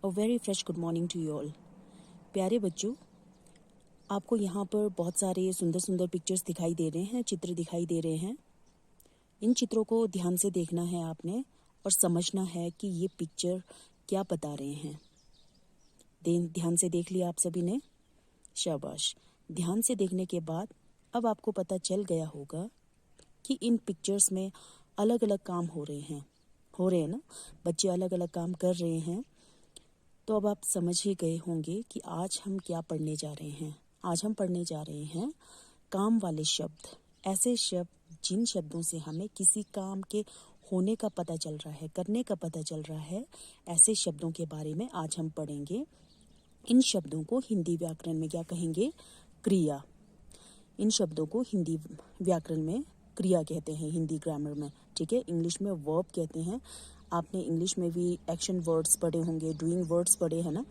A very fresh good morning to you all. प्यारे बच्चों, आपको यहाँ पर बहुत सारे सुंदर सुंदर पिक्चर्स दिखाई दे रहे हैं, चित्र दिखाई दे रहे हैं। इन चित्रों को ध्यान से देखना है आपने और समझना है कि ये पिक्चर क्या बता रहे हैं। ध्यान से देख लिया आप सभी ने? शाबाश। ध्यान से देखने के बाद अब आपको पता चल गया होगा कि इन पिक्चर्स में अलग अलग काम हो रहे हैं ना। बच्चे अलग अलग काम कर रहे हैं। तो अब आप समझ ही गए होंगे कि आज हम क्या पढ़ने जा रहे हैं। आज हम पढ़ने जा रहे हैं काम वाले शब्द। ऐसे शब्द जिन शब्दों से हमें किसी काम के होने का पता चल रहा है, करने का पता चल रहा है, ऐसे शब्दों के बारे में आज हम पढ़ेंगे। इन शब्दों को हिंदी व्याकरण में क्या कहेंगे? क्रिया। इन शब्दों को हिंदी व्याकरण में क्रिया कहते हैं, हिंदी ग्रामर में। ठीक है, इंग्लिश में वर्ब कहते हैं। आपने इंग्लिश में भी एक्शन वर्ड्स पढ़े होंगे, डूइंग वर्ड्स पढ़े हैं ना।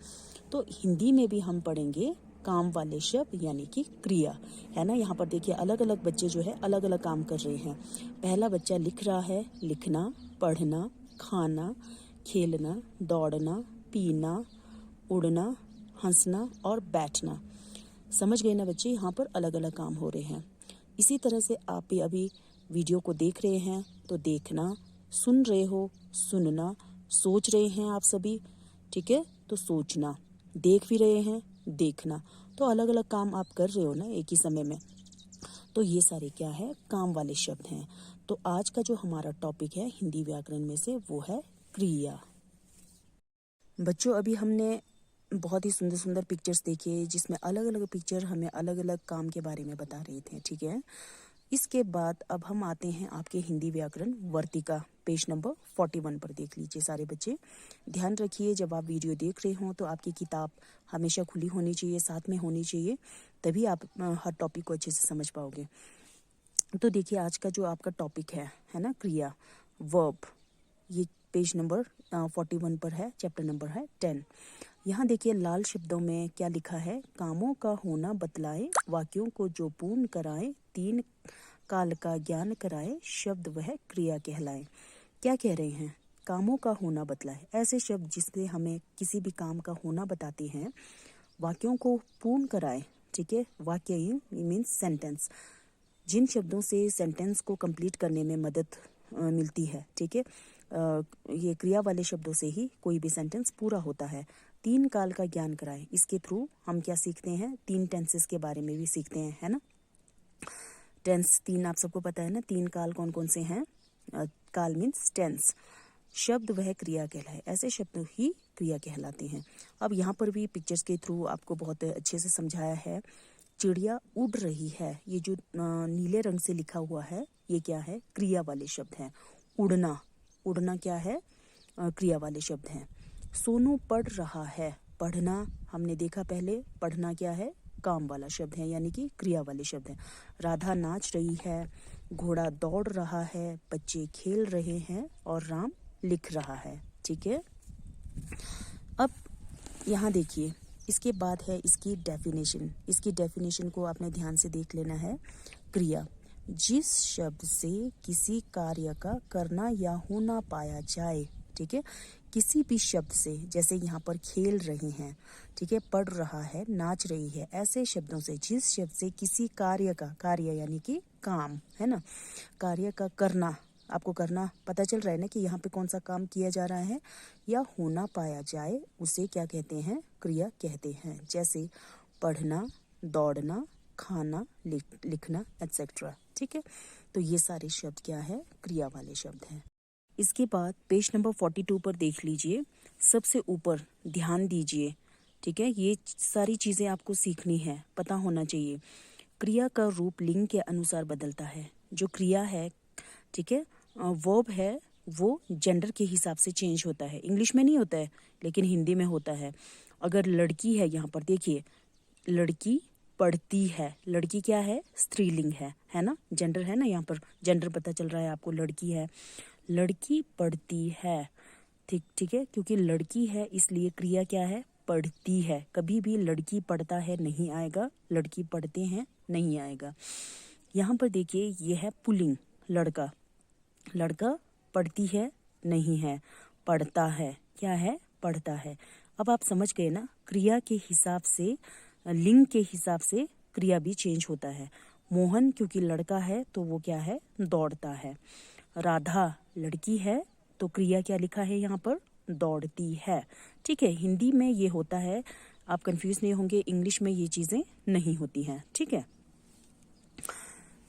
तो हिंदी में भी हम पढ़ेंगे काम वाले शब्द यानी कि क्रिया, है ना। यहाँ पर देखिए अलग अलग बच्चे जो है अलग अलग काम कर रहे हैं। पहला बच्चा लिख रहा है, लिखना, पढ़ना, खाना, खेलना, दौड़ना, पीना, उड़ना, हंसना और बैठना। समझ गए ना बच्चे? यहाँ पर अलग अलग काम हो रहे हैं। इसी तरह से आप भी अभी वीडियो को देख रहे हैं तो देखना, सुन रहे हो सुनना, सोच रहे हैं आप सभी, ठीक है, तो सोचना, देख भी रहे हैं देखना। तो अलग अलग काम आप कर रहे हो ना एक ही समय में। तो ये सारे क्या है? काम वाले शब्द हैं। तो आज का जो हमारा टॉपिक है हिंदी व्याकरण में से वो है क्रिया। बच्चों, अभी हमने बहुत ही सुंदर सुंदर पिक्चर्स देखे जिसमें अलग अलग पिक्चर हमें अलग अलग काम के बारे में बता रहे थे, ठीक है। इसके बाद अब हम आते हैं आपके हिंदी व्याकरण वर्तिका, पेज नंबर 41 पर। देख लीजिए सारे बच्चे, ध्यान रखिए जब आप वीडियो देख रहे हो तो आपकी किताब हमेशा खुली होनी चाहिए, साथ में होनी चाहिए, तभी आप हर टॉपिक को अच्छे से समझ पाओगे। तो देखिए आज का जो आपका टॉपिक है ना, क्रिया, वर्ब। ये पेज नंबर 41 पर है, चैप्टर नंबर है 10। यहाँ देखिए लाल शब्दों में क्या लिखा है? कामों का होना बतलाए, वाक्यों को जो पूर्ण कराए, तीन काल का ज्ञान कराए, शब्द वह क्रिया कहलाए। क्या कह रहे हैं? कामों का होना बतलाए, ऐसे शब्द जिससे हमें किसी भी काम का होना बताते हैं। वाक्यों को पूर्ण कराए, ठीक है, वाक्य मीन्स सेंटेंस, जिन शब्दों से सेंटेंस को कंप्लीट करने में मदद मिलती है, ठीक है। ये क्रिया वाले शब्दों से ही कोई भी सेंटेंस पूरा होता है। तीन काल का ज्ञान कराए, इसके थ्रू हम क्या सीखते हैं? तीन टेंसेस के बारे में भी सीखते हैं, है ना। टेंस तीन आप सबको पता है ना, तीन काल कौन कौन से हैं? काल मीन्स टेंस। शब्द वह क्रिया कहलाए, ऐसे शब्द ही क्रिया कहलाते हैं। अब यहाँ पर भी पिक्चर्स के थ्रू आपको बहुत अच्छे से समझाया है। चिड़िया उड़ रही है, ये जो नीले रंग से लिखा हुआ है ये क्या है? क्रिया वाले शब्द हैं। उड़ना, उड़ना क्या है? क्रिया वाले शब्द हैं। सोनू पढ़ रहा है, पढ़ना हमने देखा पहले, पढ़ना क्या है? काम वाला शब्द है यानी कि क्रिया वाले शब्द हैं। राधा नाच रही है, घोड़ा दौड़ रहा है, बच्चे खेल रहे हैं और राम लिख रहा है, ठीक है। अब यहाँ देखिए इसके बाद है इसकी डेफिनेशन। इसकी डेफिनेशन को आपने ध्यान से देख लेना है। क्रिया, जिस शब्द से किसी कार्य का करना या होना पाया जाए, ठीक है। किसी भी शब्द से, जैसे यहाँ पर खेल रहे हैं, ठीक है, पढ़ रहा है, नाच रही है, ऐसे शब्दों से, जिस शब्द से किसी कार्य का, कार्य यानी कि काम, है ना, कार्य का करना, आपको करना पता चल रहा है ना कि यहाँ पे कौन सा काम किया जा रहा है, या होना पाया जाए, उसे क्या कहते हैं? क्रिया कहते हैं। जैसे पढ़ना, दौड़ना, खाना, लिखना एटसेट्रा, ठीक है। तो ये सारे शब्द क्या है? क्रिया वाले शब्द हैं। इसके बाद पेज नंबर 42 पर देख लीजिए, सबसे ऊपर ध्यान दीजिए, ठीक है। ये सारी चीज़ें आपको सीखनी है, पता होना चाहिए। क्रिया का रूप लिंग के अनुसार बदलता है। जो क्रिया है, ठीक है, वर्ब है, वो जेंडर के हिसाब से चेंज होता है। इंग्लिश में नहीं होता है लेकिन हिंदी में होता है। अगर लड़की है, यहाँ पर देखिए लड़की पढ़ती है, लड़की क्या है? स्त्रीलिंग है ना, जेंडर है ना, यहाँ पर जेंडर पता चल रहा है आपको, लड़की है, लड़की पढ़ती है, ठीक है, क्योंकि लड़की है इसलिए क्रिया क्या है? पढ़ती है। कभी भी लड़की पढ़ता है नहीं आएगा, लड़की पढ़ते हैं नहीं आएगा। यहाँ पर देखिए ये है पुल्लिंग, लड़का, लड़का पढ़ती है नहीं है, पढ़ता है, क्या है? पढ़ता है। अब आप समझ गए ना, क्रिया के हिसाब से, लिंग के हिसाब से क्रिया भी चेंज होता है। मोहन क्योंकि लड़का है तो वो क्या है, दौड़ता है। राधा लड़की है तो क्रिया क्या लिखा है यहाँ पर, दौड़ती है। ठीक है, हिंदी में ये होता है, आप कंफ्यूज नहीं होंगे, इंग्लिश में ये चीज़ें नहीं होती हैं। ठीक है,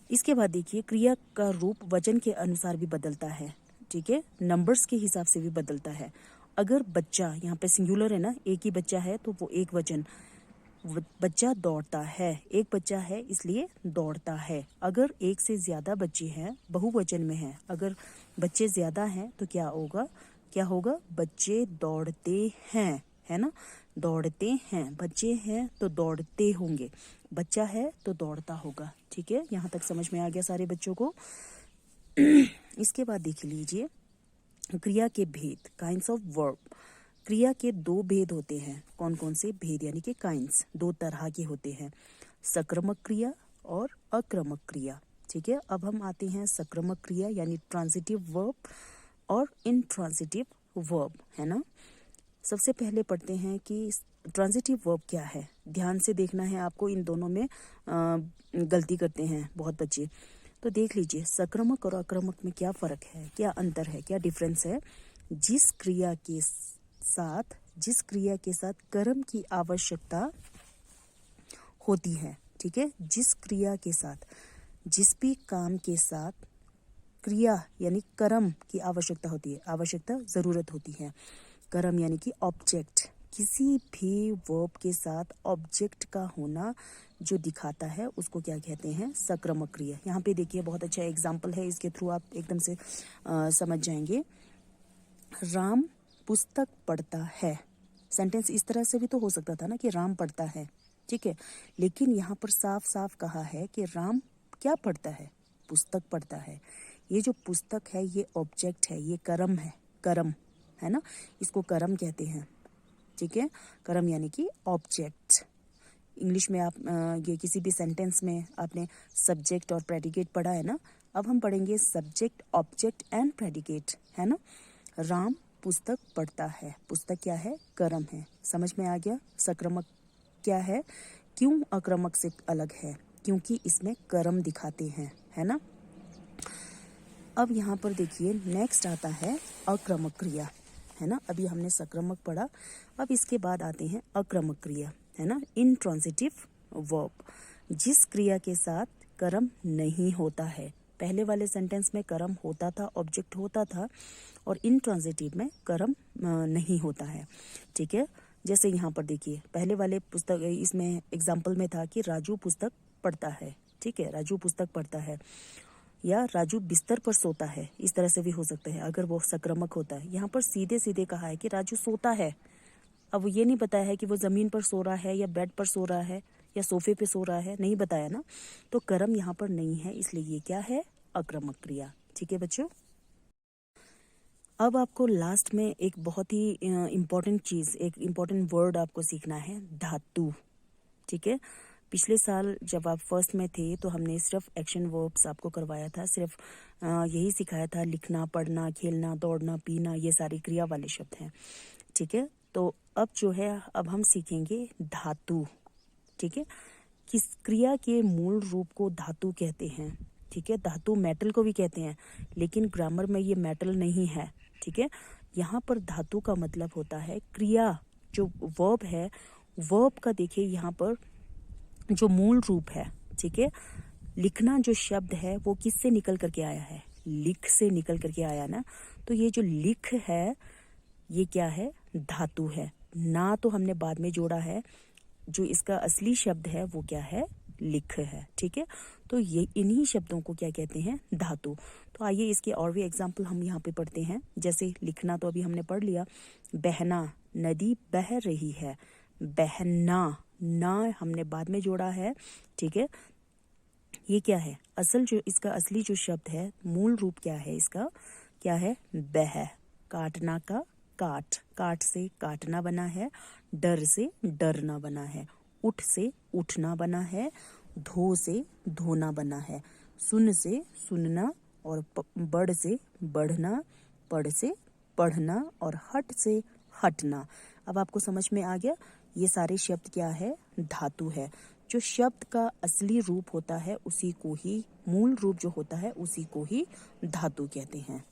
इसके बाद देखिए, क्रिया का रूप वजन के अनुसार भी बदलता है। ठीक है, नंबर्स के हिसाब से भी बदलता है। अगर बच्चा, यहाँ पे सिंगुलर है ना, एक ही बच्चा है तो वो एक वचन, बच्चा दौड़ता है, एक बच्चा है इसलिए दौड़ता है। अगर एक से ज्यादा बच्चे हैं, बहुवचन में है, अगर बच्चे ज्यादा हैं तो क्या होगा, क्या होगा, बच्चे दौड़ते हैं, है ना, दौड़ते हैं। बच्चे हैं तो दौड़ते होंगे, बच्चा है तो दौड़ता होगा। ठीक है, यहाँ तक समझ में आ गया सारे बच्चों को। इसके बाद देख लीजिए, क्रिया के भेद, काइंड्स ऑफ वर्ब। क्रिया के दो भेद होते हैं। कौन कौन से भेद, यानी कि काइंड्स, दो तरह के होते हैं, सक्रमक क्रिया और अक्रमक क्रिया। ठीक है, अब हम आते हैं सक्रमक क्रिया यानी ट्रांजिटिव वर्ब और इनट्रांजिटिव वर्ब, है ना। सबसे पहले पढ़ते हैं कि ट्रांजिटिव वर्ब क्या है। ध्यान से देखना है आपको, इन दोनों में गलती करते हैं बहुत बच्चे। तो देख लीजिए, सक्रमक और अक्रमक में क्या फर्क है, क्या अंतर है, क्या डिफरेंस है। जिस क्रिया के साथ कर्म की आवश्यकता होती है, ठीक है, जिस क्रिया के साथ, जिस भी काम के साथ क्रिया यानी कर्म की आवश्यकता होती है, आवश्यकता जरूरत होती है। कर्म यानी कि ऑब्जेक्ट, किसी भी वर्ब के साथ ऑब्जेक्ट का होना जो दिखाता है उसको क्या कहते हैं, सक्रमक क्रिया। यहाँ पे देखिए, बहुत अच्छा एग्जाम्पल है, इसके थ्रू आप एकदम से समझ जाएंगे। राम पुस्तक पढ़ता है, सेंटेंस इस तरह से भी तो हो सकता था ना कि राम पढ़ता है, ठीक है, लेकिन यहाँ पर साफ साफ कहा है कि राम क्या पढ़ता है, पुस्तक पढ़ता है। ये जो पुस्तक है ये ऑब्जेक्ट है, ये कर्म है, कर्म है ना, इसको कर्म कहते हैं। ठीक है, कर्म यानी कि ऑब्जेक्ट। इंग्लिश में आप ये किसी भी सेंटेंस में आपने सब्जेक्ट और प्रेडिकेट पढ़ा है ना, अब हम पढ़ेंगे सब्जेक्ट, ऑब्जेक्ट एंड प्रेडिकेट, है ना। राम पुस्तक पढ़ता है, पुस्तक क्या है, कर्म है। समझ में आ गया सक्रमक क्या है, क्यों अक्रमक से अलग है, क्योंकि इसमें कर्म दिखाते हैं, है ना। अब यहाँ पर देखिए, नेक्स्ट आता है अक्रमक क्रिया, है ना। अभी हमने सक्रमक पढ़ा, अब इसके बाद आते हैं अक्रमक क्रिया, है ना, इनट्रांजिटिव वर्ब। जिस क्रिया के साथ कर्म नहीं होता है, पहले वाले सेंटेंस में कर्म होता था, ऑब्जेक्ट होता था, और इनट्रांजिटिव में कर्म नहीं होता है। ठीक है, जैसे यहाँ पर देखिए, पहले वाले पुस्तक, इसमें एग्जाम्पल में था कि राजू पुस्तक पढ़ता है, ठीक है, राजू पुस्तक पढ़ता है, या राजू बिस्तर पर सोता है, इस तरह से भी हो सकता है अगर वो सक्रमक होता है। यहाँ पर सीधे सीधे कहा है कि राजू सोता है। अब ये नहीं बताया है कि वो जमीन पर सो रहा है या बेड पर सो रहा है या सोफे पे सो रहा है, नहीं बताया ना, तो कर्म यहाँ पर नहीं है, इसलिए ये क्या है, अक्रमक क्रिया। ठीक है बच्चों, अब आपको लास्ट में एक बहुत ही इम्पोर्टेंट चीज, एक इम्पोर्टेंट वर्ड आपको सीखना है, धातु। ठीक है, पिछले साल जब आप फर्स्ट में थे तो हमने सिर्फ एक्शन वर्ब्स आपको करवाया था, सिर्फ यही सिखाया था, लिखना, पढ़ना, खेलना, दौड़ना, पीना, ये सारी क्रिया वाले शब्द हैं। ठीक है, तो अब जो है, अब हम सीखेंगे धातु। ठीक है, किस क्रिया के मूल रूप को धातु कहते हैं। ठीक है, धातु मेटल को भी कहते हैं, लेकिन ग्रामर में ये मेटल नहीं है। ठीक है, यहाँ पर धातु का मतलब होता है क्रिया, जो वर्ब है, वर्ब का देखिए यहाँ पर जो मूल रूप है। ठीक है, लिखना जो शब्द है वो किससे निकल करके आया है, लिख से निकल करके आया ना, तो ये जो लिख है ये क्या है, धातु है ना, तो हमने बाद में जोड़ा है, जो इसका असली शब्द है वो क्या है, लिख है। ठीक है, तो ये इन्हीं शब्दों को क्या कहते हैं, धातु। तो आइए इसके और भी एग्जाम्पल हम यहाँ पे पढ़ते हैं। जैसे लिखना तो अभी हमने पढ़ लिया, बहना, नदी बह रही है, बहना, ना हमने बाद में जोड़ा है। ठीक है, ये क्या है, असल जो इसका असली जो शब्द है, मूल रूप क्या है इसका, क्या है, बह, काटना का काट, काट से काटना बना है, डर से डरना बना है, उठ से उठना बना है, धो से धोना बना है, सुन से सुनना, और बढ़ से बढ़ना, पढ़ से पढ़ना, और हट से हटना। अब आपको समझ में आ गया ये सारे शब्द क्या है, धातु है। जो शब्द का असली रूप होता है उसी को ही, मूल रूप जो होता है उसी को ही धातु कहते हैं।